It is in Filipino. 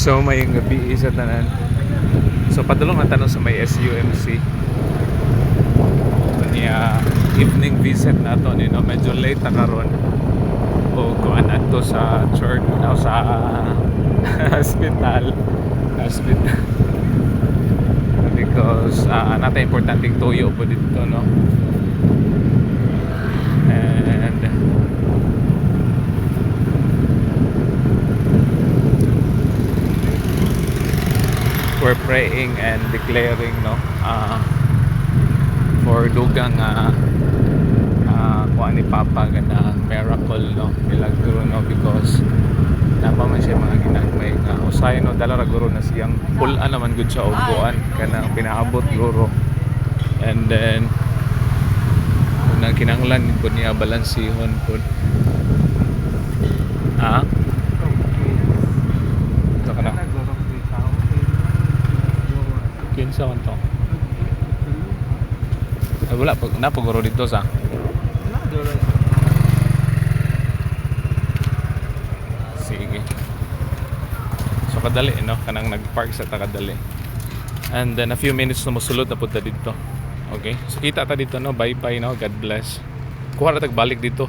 So may gabi sa tanan. So padulong na tanong sa may SUMC. Niya evening visit nato ni no, medyo late na karon. O kuan adto sa church o sa hospital. Because nata importanteng tuyo po dito no. And we're praying and declaring no for dugang kuan ni Papa gana miracle no, milagro no, because napa man siya mga ginagmay nga usay no, dala ra guro na siyang pull-an naman gud siya og kuan kana pinaabot guro. And then kung kinahanglan pud niya balansihon pud ito ka na kinsa man to ay wala napaguro dito sa sige. So kadali no, kanang nagpark sa takadali. And then a few minutes na mosulod na punta dito. Okay, so kita ta dito no, bye bye no, God bless. Kuha na tagbalik dito